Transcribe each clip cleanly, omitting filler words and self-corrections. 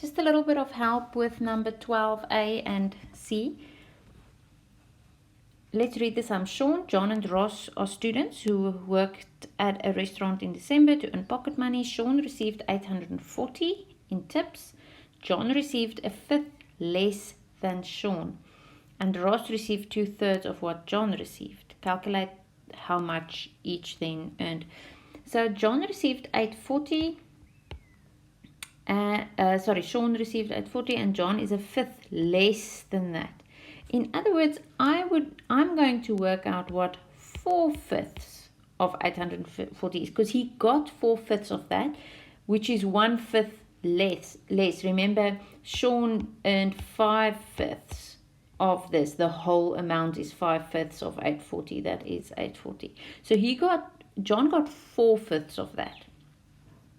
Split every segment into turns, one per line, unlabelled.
just a little bit of help with number 12A and C. Let's read the sum. Sean, John and Ross are students who worked at a restaurant in December to earn pocket money. Sean received 840 in tips. John received a fifth less than Sean. And Ross received 2/3 of what John received. Calculate how much each then earned. So John received 840. Sean received 840 and John is a fifth less than that. In other words, I'm going to work out what 4/5 of 840 is, because he got 4/5 of that, which is 1/5 less. Remember, Sean earned 5/5 of this. The whole amount is 5/5 of 840. That is 840. So John got 4/5 of that.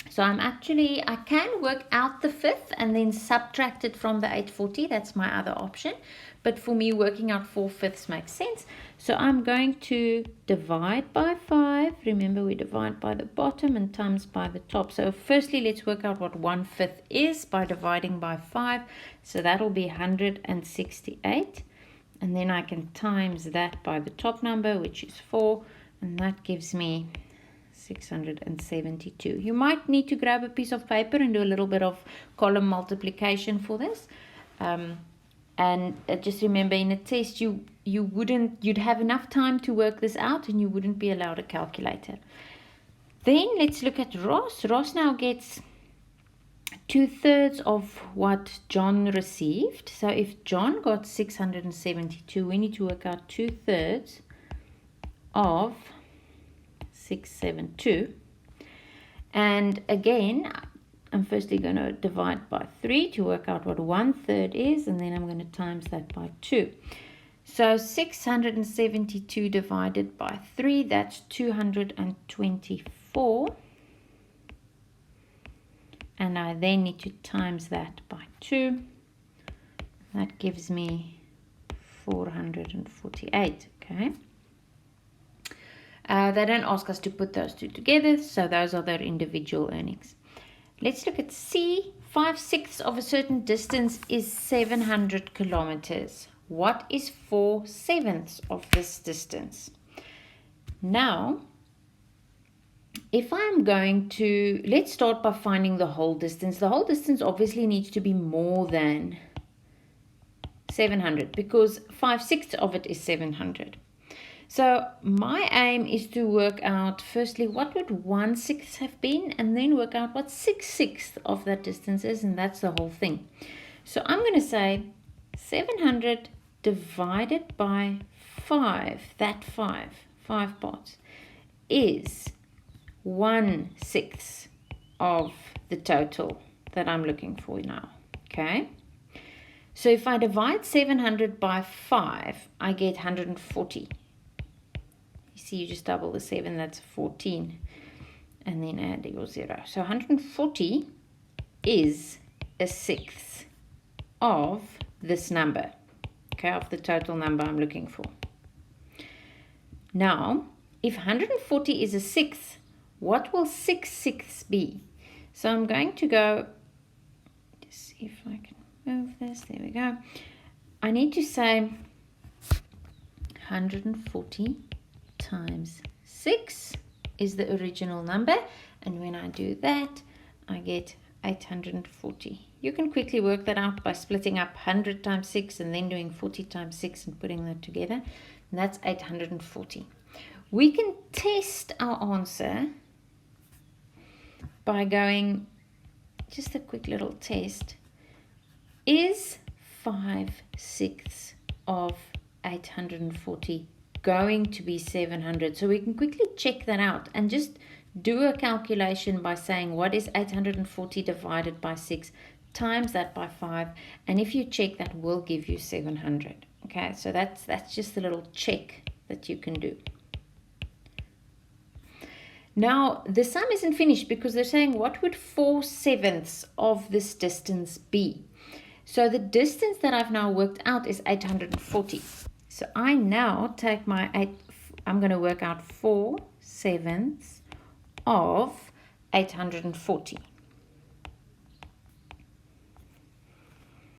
So I can work out the fifth and then subtract it from the 840. That's my other option. But for me, working out 4/5 makes sense. So I'm going to divide by 5. Remember, we divide by the bottom and times by the top. So firstly, let's work out what 1/5 is by dividing by 5. So that'll be 168. And then I can times that by the top number, which is 4. And that gives me 672. You might need to grab a piece of paper and do a little bit of column multiplication for this. And just remember, in a test, you'd have enough time to work this out and you wouldn't be allowed a calculator. Then let's look at Ross. Ross now gets 2/3 of what John received. So if John got 672, we need to work out 2/3 of 672. And again, I'm firstly going to divide by 3 to work out what 1/3 is, and then I'm going to times that by 2. So 672 divided by 3, that's 224. And I then need to times that by 2. That gives me 448, okay? They don't ask us to put those two together, so those are their individual earnings. Let's look at C. 5/6 of a certain distance is 700 kilometers. What is 4/7 of this distance? Now, if I'm going to, let's start by finding the whole distance. The whole distance obviously needs to be more than 700 because 5/6 of it is 700. So my aim is to work out, firstly, what would 1/6 have been, and then work out what 6/6 of that distance is, and that's the whole thing. So I'm going to say 700 divided by 5, that 5 parts, is 1/6 of the total that I'm looking for now, okay? So if I divide 700 by 5, I get 140. See, you just double the 7, that's 14, and then add your 0. So 140 is 1/6 of this number, okay, of the total number I'm looking for. Now, if 140 is 1/6, what will 6/6 be? So I'm going to go, just see if I can move this, there we go. I need to say 140 times 6 is the original number, and when I do that I get 840. You can quickly work that out by splitting up 100 times 6 and then doing 40 times 6 and putting that together, and that's 840. We can test our answer by going, just a quick little test, is 5/6 of 840 going to be 700? So we can quickly check that out and just do a calculation by saying what is 840 divided by 6, times that by 5, and if you check, that will give you 700. Okay, so that's just a little check that you can do. Now the sum isn't finished because they're saying what would 4/7 of this distance be? So the distance that I've now worked out is 840. So I now take my 8, I'm going to work out 4/7 of 840.